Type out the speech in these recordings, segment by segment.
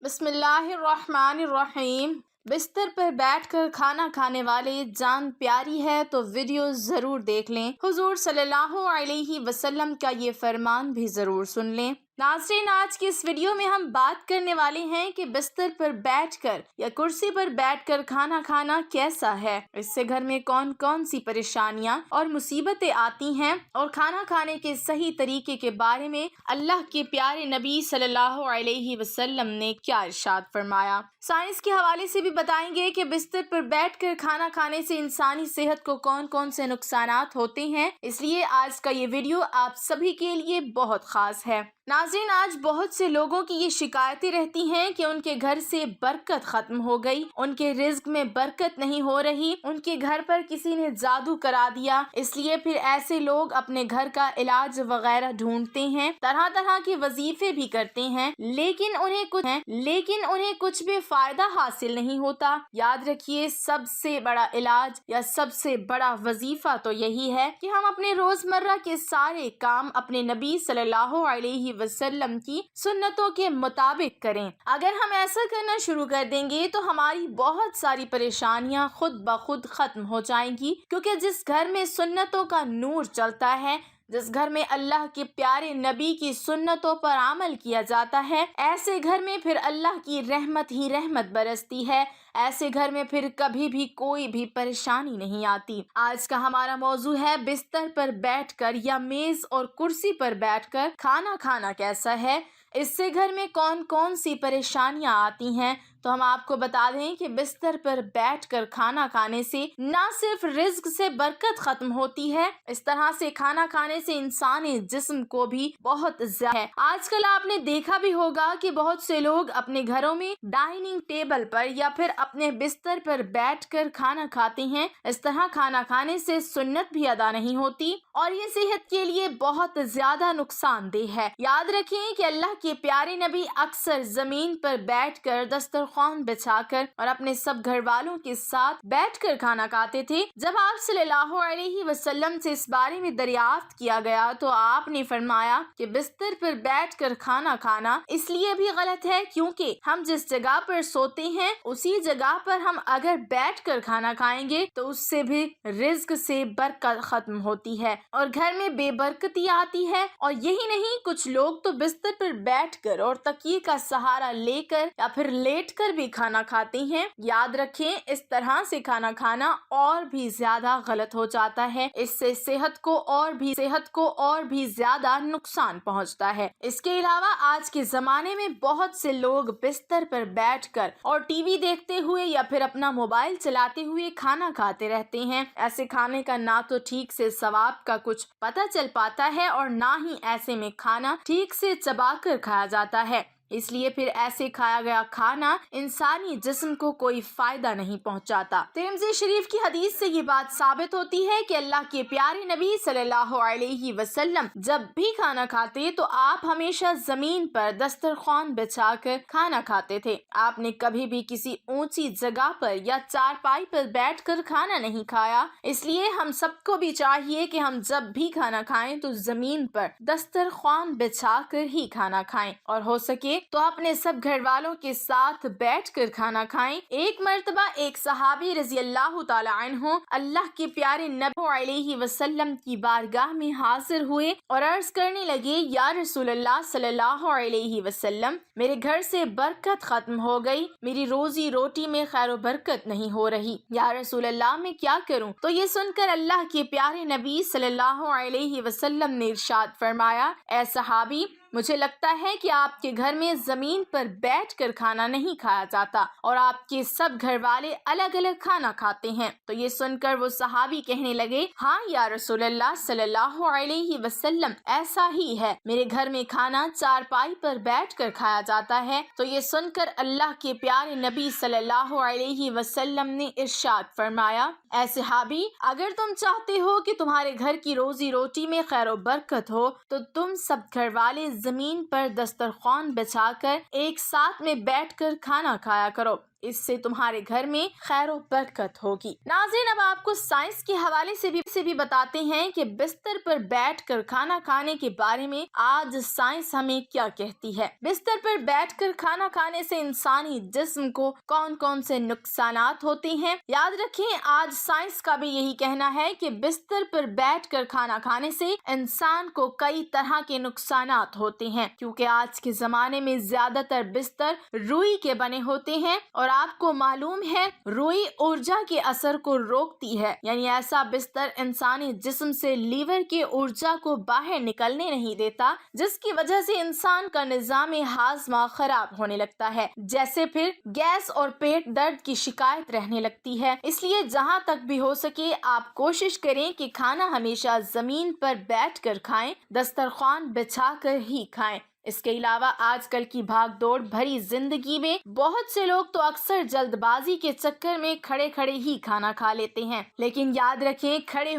بسم اللہ الرحمن الرحیم۔ بستر پر بیٹھ کر کھانا کھانے والے جان پیاری ہے تو ویڈیو ضرور دیکھ لیں۔ حضور صلی اللہ علیہ وسلم کا یہ فرمان بھی ضرور سن لیں۔ ناظرین، آج کی اس ویڈیو میں ہم بات کرنے والے ہیں کہ بستر پر بیٹھ کر یا کرسی پر بیٹھ کر کھانا کھانا کیسا ہے، اس سے گھر میں کون کون سی پریشانیاں اور مصیبتیں آتی ہیں، اور کھانا کھانے کے صحیح طریقے کے بارے میں اللہ کے پیارے نبی صلی اللہ علیہ وسلم نے کیا ارشاد فرمایا۔ سائنس کے حوالے سے بھی بتائیں گے کہ بستر پر بیٹھ کر کھانا کھانے سے انسانی صحت کو کون کون سے نقصانات ہوتے ہیں، اس لیے آج کا یہ ویڈیو آپ سبھی کے لیے بہت خاص ہے۔ ناظرین، آج بہت سے لوگوں کی یہ شکایتیں رہتی ہیں کہ ان کے گھر سے برکت ختم ہو گئی، ان کے رزق میں برکت نہیں ہو رہی، ان کے گھر پر کسی نے جادو کرا دیا، اس لیے پھر ایسے لوگ اپنے گھر کا علاج وغیرہ ڈھونڈتے ہیں، طرح طرح کے وظیفے بھی کرتے ہیں، لیکن انہیں کچھ بھی فائدہ حاصل نہیں ہوتا۔ یاد رکھیے، سب سے بڑا علاج یا سب سے بڑا وظیفہ تو یہی ہے کہ ہم اپنے روزمرہ کے سارے کام اپنے نبی صلی اللہ علیہ وسلم کی سنتوں کے مطابق کریں۔ اگر ہم ایسا کرنا شروع کر دیں گے تو ہماری بہت ساری پریشانیاں خود بخود ختم ہو جائیں گی، کیونکہ جس گھر میں سنتوں کا نور چلتا ہے، جس گھر میں اللہ کے پیارے نبی کی سنتوں پر عمل کیا جاتا ہے، ایسے گھر میں پھر اللہ کی رحمت ہی رحمت برستی ہے، ایسے گھر میں پھر کبھی بھی کوئی بھی پریشانی نہیں آتی۔ آج کا ہمارا موضوع ہے بستر پر بیٹھ کر یا میز اور کرسی پر بیٹھ کر کھانا کھانا کیسا ہے، اس سے گھر میں کون کون سی پریشانیاں آتی ہیں۔ تو ہم آپ کو بتا دیں کہ بستر پر بیٹھ کر کھانا کھانے سے نہ صرف رزق سے برکت ختم ہوتی ہے، اس طرح سے کھانا کھانے سے انسانی جسم کو بھی بہت زیادہ ہے۔ آج کل آپ نے دیکھا بھی ہوگا کہ بہت سے لوگ اپنے گھروں میں ڈائننگ ٹیبل پر یا پھر اپنے بستر پر بیٹھ کر کھانا کھاتے ہیں۔ اس طرح کھانا کھانے سے سنت بھی ادا نہیں ہوتی اور یہ صحت کے لیے بہت زیادہ نقصان دہ ہے۔ یاد رکھیں کہ اللہ کے پیارے نبی اکثر زمین پر بیٹھ کر دسترخوان بچھا کر اور اپنے سب گھر والوں کے ساتھ بیٹھ کر کھانا کھاتے تھے۔ جب آپ صلی اللہ علیہ وسلم سے اس بارے میں دریافت کیا گیا تو آپ نے فرمایا کہ بستر پر بیٹھ کر کھانا کھانا اس لیے بھی غلط ہے کیونکہ ہم جس جگہ پر سوتے ہیں اسی جگہ پر ہم اگر بیٹھ کر کھانا کھائیں گے تو اس سے بھی رزق سے برکت ختم ہوتی ہے اور گھر میں بے برکتی آتی ہے۔ اور یہی نہیں، کچھ لوگ تو بستر پر بیٹھ کر اور تکیے کا سہارا لے کر یا پھر لیٹ کر بھی کھانا کھاتے ہیں۔ یاد رکھیں، اس طرح سے کھانا کھانا اور بھی زیادہ غلط ہو جاتا ہے، اس سے صحت کو اور بھی زیادہ نقصان پہنچتا ہے۔ اس کے علاوہ آج کے زمانے میں بہت سے لوگ بستر پر بیٹھ کر اور ٹی وی دیکھتے ہوئے یا پھر اپنا موبائل چلاتے ہوئے کھانا کھاتے رہتے ہیں۔ ایسے کھانے کا نہ تو ٹھیک سے ثواب کا کچھ پتہ چل پاتا ہے اور نہ ہی ایسے میں کھانا ٹھیک سے چبا کر کھایا جاتا ہے، اس لیے پھر ایسے کھایا گیا کھانا انسانی جسم کو کوئی فائدہ نہیں پہنچاتا۔ ترمذی شریف کی حدیث سے یہ بات ثابت ہوتی ہے کہ اللہ کے پیارے نبی صلی اللہ علیہ وسلم جب بھی کھانا کھاتے تو آپ ہمیشہ زمین پر دسترخوان بچھا کر کھانا کھاتے تھے۔ آپ نے کبھی بھی کسی اونچی جگہ پر یا چارپائی پر بیٹھ کر کھانا نہیں کھایا، اس لیے ہم سب کو بھی چاہیے کہ ہم جب بھی کھانا کھائیں تو زمین پر دسترخوان بچھا کر ہی کھانا کھائیں، اور ہو سکے تو اپنے سب گھر والوں کے ساتھ بیٹھ کر کھانا کھائیں۔ ایک مرتبہ ایک صحابی رضی اللہ تعالی عنہ اللہ کے پیارے نبی علیہ وسلم کی بارگاہ میں حاضر ہوئے اور عرض کرنے لگے، یا رسول اللہ صلی اللہ علیہ وسلم، میرے گھر سے برکت ختم ہو گئی، میری روزی روٹی میں خیر و برکت نہیں ہو رہی، یا رسول اللہ میں کیا کروں؟ تو یہ سن کر اللہ کے پیارے نبی صلی اللہ علیہ وسلم نے ارشاد فرمایا، اے صحابی، مجھے لگتا ہے کہ آپ کے گھر میں زمین پر بیٹھ کر کھانا نہیں کھایا جاتا اور آپ کے سب گھر والے الگ الگ کھانا کھاتے ہیں۔ تو یہ سن کر وہ صحابی کہنے لگے، ہاں یا رسول اللہ صلی اللہ علیہ وسلم، ایسا ہی ہے، میرے گھر میں کھانا چارپائی پر بیٹھ کر کھایا جاتا ہے۔ تو یہ سن کر اللہ کے پیارے نبی صلی اللہ علیہ وسلم نے ارشاد فرمایا، اے صحابی، اگر تم چاہتے ہو کہ تمہارے گھر کی روزی روٹی میں خیر و برکت ہو تو تم سب گھر والے زمین پر دسترخوان بچھا کر ایک ساتھ میں بیٹھ کر کھانا کھایا کرو۔ اس سے تمہارے گھر میں خیر و برکت ہوگی۔ ناظرین، اب آپ کو سائنس کے حوالے سے بھی بتاتے ہیں کہ بستر پر بیٹھ کر کھانا کھانے کے بارے میں آج سائنس ہمیں کیا کہتی ہے۔ بستر پر بیٹھ کر کھانا کھانے سے انسانی جسم کو کون کون سے نقصانات ہوتے ہیں؟ یاد رکھیں، آج سائنس کا بھی یہی کہنا ہے کہ بستر پر بیٹھ کر کھانا کھانے سے انسان کو کئی طرح کے نقصانات ہوتے ہیں، کیونکہ آج کے زمانے میں زیادہ تر بستر روئی کے بنے ہوتے ہیں، اور آپ کو معلوم ہے روئی ارجا کے اثر کو روکتی ہے، یعنی ایسا بستر انسانی جسم سے لیور کے ارجا کو باہر نکلنے نہیں دیتا، جس کی وجہ سے انسان کا نظام ہاضمہ خراب ہونے لگتا ہے، جیسے پھر گیس اور پیٹ درد کی شکایت رہنے لگتی ہے۔ اس لیے جہاں تک بھی ہو سکے آپ کوشش کریں کہ کھانا ہمیشہ زمین پر بیٹھ کر کھائیں، دسترخوان بچھا کر ہی کھائیں۔ اس کے علاوہ آج کل کی بھاگ دوڑ بھری زندگی میں بہت سے لوگ تو اکثر جلد بازی کے چکر میں کھڑے کھڑے ہی کھانا کھا لیتے ہیں، لیکن یاد رکھیں کھڑے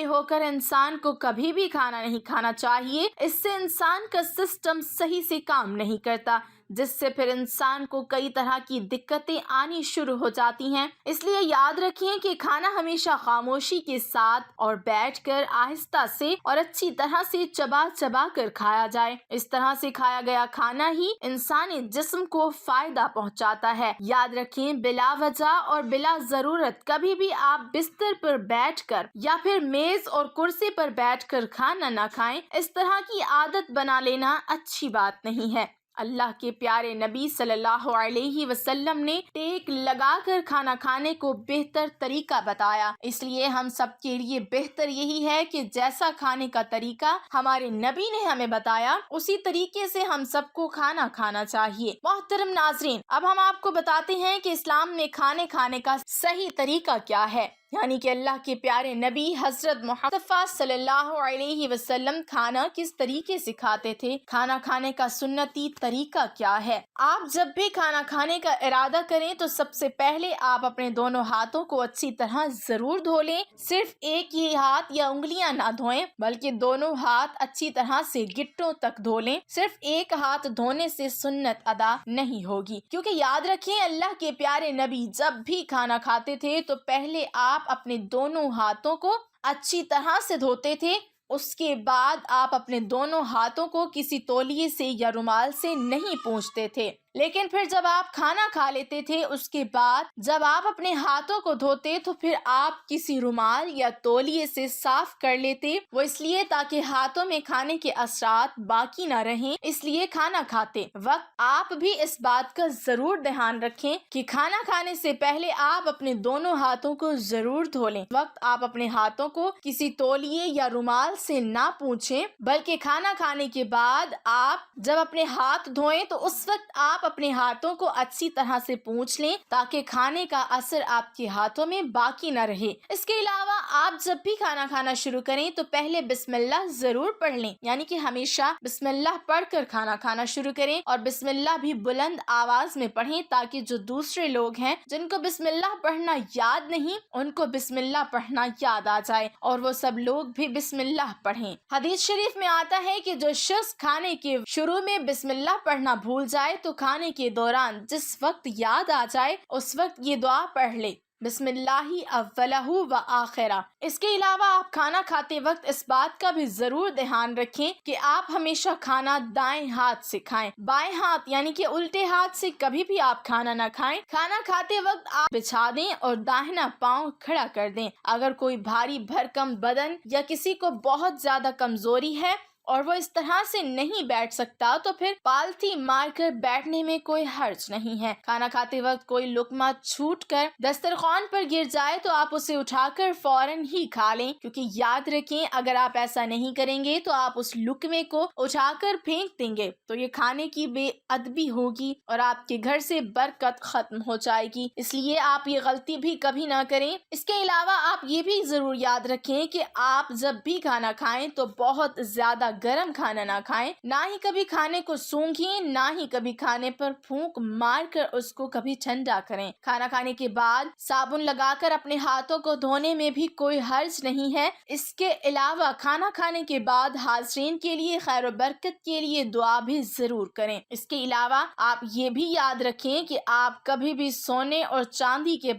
ہو کر انسان کو کبھی بھی کھانا نہیں کھانا چاہیے۔ اس سے انسان کا سسٹم صحیح سے کام نہیں کرتا، جس سے پھر انسان کو کئی طرح کی دقتیں آنی شروع ہو جاتی ہیں۔ اس لیے یاد رکھیں کہ کھانا ہمیشہ خاموشی کے ساتھ اور بیٹھ کر آہستہ سے اور اچھی طرح سے چبا چبا کر کھایا جائے۔ اس طرح سے کھایا گیا کھانا ہی انسانی جسم کو فائدہ پہنچاتا ہے۔ یاد رکھیں بلا وجہ اور بلا ضرورت کبھی بھی آپ بستر پر بیٹھ کر یا پھر میز اور کرسی پر بیٹھ کر کھانا نہ کھائیں۔ اس طرح کی عادت بنا لینا اچھی بات نہیں ہے۔ اللہ کے پیارے نبی صلی اللہ علیہ وسلم نے ٹیک لگا کر کھانا کھانے کو بہتر طریقہ بتایا، اس لیے ہم سب کے لیے بہتر یہی ہے کہ جیسا کھانے کا طریقہ ہمارے نبی نے ہمیں بتایا اسی طریقے سے ہم سب کو کھانا کھانا چاہیے۔ محترم ناظرین، اب ہم آپ کو بتاتے ہیں کہ اسلام نے کھانے کھانے کا صحیح طریقہ کیا ہے، یعنی کہ اللہ کے پیارے نبی حضرت محمد صلی اللہ علیہ وسلم کھانا کس طریقے سے کھاتے تھے، کھانا کھانے کا سنتی طریقہ کیا ہے۔ آپ جب بھی کھانا کھانے کا ارادہ کریں تو سب سے پہلے آپ اپنے دونوں ہاتھوں کو اچھی طرح ضرور دھو لیں۔ صرف ایک ہی ہاتھ یا انگلیاں نہ دھوئیں، بلکہ دونوں ہاتھ اچھی طرح سے گٹوں تک دھو لیں۔ صرف ایک ہاتھ دھونے سے سنت ادا نہیں ہوگی، کیونکہ یاد رکھیں اللہ کے پیارے نبی جب بھی کھانا کھاتے تھے تو پہلے آپ اپنے دونوں ہاتھوں کو اچھی طرح سے دھوتے تھے، اس کے بعد آپ اپنے دونوں ہاتھوں کو کسی تولیے سے یا رومال سے نہیں پونچھتے تھے، لیکن پھر جب آپ کھانا کھا لیتے تھے اس کے بعد جب آپ اپنے ہاتھوں کو دھوتے تو پھر آپ کسی رومال یا تولیے سے صاف کر لیتے، وہ اس لیے تاکہ ہاتھوں میں کھانے کے اثرات باقی نہ رہیں۔ اس لیے کھانا کھاتے وقت آپ بھی اس بات کا ضرور دھیان رکھیں کہ کھانا کھانے سے پہلے آپ اپنے دونوں ہاتھوں کو ضرور دھو لیں۔ وقت آپ اپنے ہاتھوں کو کسی تولیے یا رومال سے نہ پونچھیں، بلکہ کھانا کھانے کے بعد آپ جب اپنے ہاتھ دھوئیں تو اس وقت آپ اپنے ہاتھوں کو اچھی طرح سے پونچھ لیں تاکہ کھانے کا اثر آپ کے ہاتھوں میں باقی نہ رہے۔ اس کے علاوہ آپ جب بھی کھانا کھانا شروع کریں تو پہلے بسم اللہ ضرور پڑھ لیں، یعنی کہ ہمیشہ بسم اللہ پڑھ کر کھانا کھانا شروع کریں، اور بسم اللہ بھی بلند آواز میں پڑھیں تاکہ جو دوسرے لوگ ہیں جن کو بسم اللہ پڑھنا یاد نہیں ان کو بسم اللہ پڑھنا یاد آ جائے اور وہ سب لوگ بھی بسم اللہ پڑھیں۔ حدیث شریف میں آتا ہے کہ جو شخص کھانے کے شروع میں بسم اللہ پڑھنا بھول جائے تو کھانے کے دوران جس وقت یاد آ جائے اس وقت یہ دعا پڑھ لے، بسم اللہ اولہ و آخرہ۔ اس کے علاوہ آپ کھانا کھاتے وقت اس بات کا بھی ضرور دھیان رکھیں کہ آپ ہمیشہ کھانا دائیں ہاتھ سے کھائیں، بائیں ہاتھ یعنی کہ الٹے ہاتھ سے کبھی بھی آپ کھانا نہ کھائیں۔ کھانا کھاتے وقت آپ بچھا دیں اور داہنا پاؤں کھڑا کر دیں۔ اگر کوئی بھاری بھرکم بدن یا کسی کو بہت زیادہ کمزوری ہے اور وہ اس طرح سے نہیں بیٹھ سکتا تو پھر پالتھی مار کر بیٹھنے میں کوئی حرج نہیں ہے۔ کھانا کھاتے وقت کوئی لقمہ چھوٹ کر دسترخوان پر گر جائے تو آپ اسے اٹھا کر فوراً ہی کھا لیں، کیونکہ یاد رکھیں اگر آپ ایسا نہیں کریں گے تو آپ اس لقمے کو اٹھا کر پھینک دیں گے تو یہ کھانے کی بے ادبی ہوگی اور آپ کے گھر سے برکت ختم ہو جائے گی، اس لیے آپ یہ غلطی بھی کبھی نہ کریں۔ اس کے علاوہ آپ یہ بھی ضرور یاد رکھیں کہ آپ جب بھی کھانا کھائیں تو بہت زیادہ گرم کھانا نہ کھائیں، نہ ہی کبھی کھانے کو سونگھیں، نہ ہی کبھی کھانے پر پھونک مار کر اس کو کبھی ٹھنڈا کریں۔ کھانا کھانے کے بعد صابن لگا کر اپنے ہاتھوں کو دھونے میں بھی کوئی حرج نہیں ہے۔ اس کے علاوہ کھانا کھانے کے بعد حاضرین کے لیے خیر و برکت کے لیے دعا بھی ضرور کریں۔ اس کے علاوہ آپ یہ بھی یاد رکھیں کہ آپ کبھی بھی سونے اور چاندی کے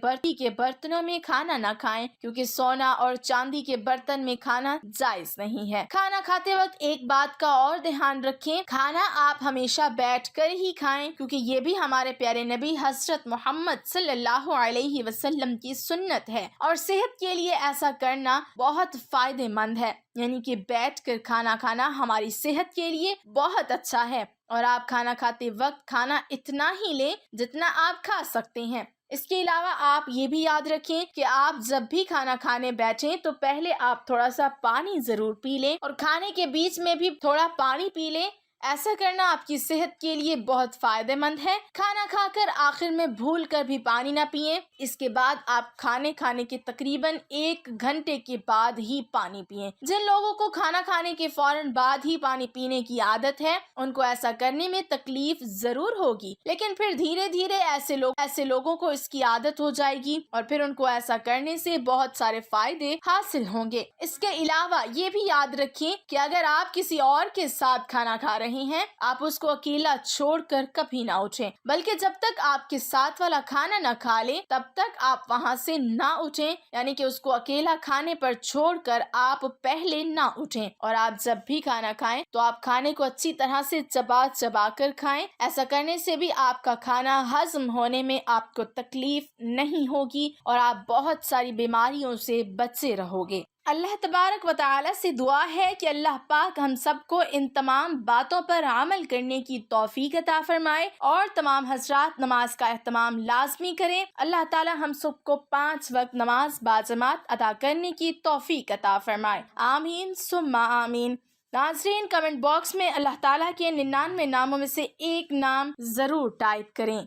برتنوں میں کھانا نہ کھائیں، کیونکہ سونا اور چاندی کے برتن میں کھانا جائز نہیں ہے۔ کھانا کھاتے وقت ایک بات کا اور دھیان رکھیں، کھانا آپ ہمیشہ بیٹھ کر ہی کھائیں، کیونکہ یہ بھی ہمارے پیارے نبی حضرت محمد صلی اللہ علیہ وسلم کی سنت ہے، اور صحت کے لیے ایسا کرنا بہت فائدہ مند ہے۔ یعنی کہ بیٹھ کر کھانا کھانا ہماری صحت کے لیے بہت اچھا ہے، اور آپ کھانا کھاتے وقت کھانا اتنا ہی لیں جتنا آپ کھا سکتے ہیں۔ اس کے علاوہ آپ یہ بھی یاد رکھیں کہ آپ جب بھی کھانا کھانے بیٹھیں تو پہلے آپ تھوڑا سا پانی ضرور پی لیں، اور کھانے کے بیچ میں بھی تھوڑا پانی پی لیں۔ ایسا کرنا آپ کی صحت کے لیے بہت فائدہ مند ہے۔ کھانا کھا کر آخر میں بھول کر بھی پانی نہ پئیں۔ اس کے بعد آپ کھانے کے تقریباً 1 گھنٹے کے بعد ہی پانی پئیں۔ جن لوگوں کو کھانا کھانے کے فوراً بعد ہی پانی پینے کی عادت ہے، ان کو ایسا کرنے میں تکلیف ضرور ہوگی، لیکن پھر دھیرے دھیرے ایسے لوگوں کو اس کی عادت ہو جائے گی، اور پھر ان کو ایسا کرنے سے بہت سارے فائدے حاصل ہوں گے۔ اس کے علاوہ یہ بھی یاد رکھیں کہ اگر آپ کسی اور کے ساتھ کھانا کھا رہے ہیں، آپ اس کو اکیلا چھوڑ کر کبھی نہ اٹھیں، بلکہ جب تک آپ کے ساتھ والا کھانا نہ کھا لے تب تک آپ وہاں سے نہ اٹھیں، یعنی کہ اس کو اکیلا کھانے پر چھوڑ کر آپ پہلے نہ اٹھیں۔ اور آپ جب بھی کھانا کھائیں تو آپ کھانے کو اچھی طرح سے چبا چبا کر کھائیں۔ ایسا کرنے سے بھی آپ کا کھانا ہضم ہونے میں آپ کو تکلیف نہیں ہوگی، اور آپ بہت ساری بیماریوں سے بچے رہو گے۔ اللہ تبارک و تعالی سے دعا ہے کہ اللہ پاک ہم سب کو ان تمام باتوں پر عمل کرنے کی توفیق عطا فرمائے، اور تمام حضرات نماز کا اہتمام لازمی کریں۔ اللہ تعالی ہم سب کو 5 وقت نماز باجماعت ادا کرنے کی توفیق عطا فرمائے، آمین ثم آمین۔ ناظرین، کمنٹ باکس میں اللہ تعالیٰ کے 99 ناموں میں سے ایک نام ضرور ٹائپ کریں۔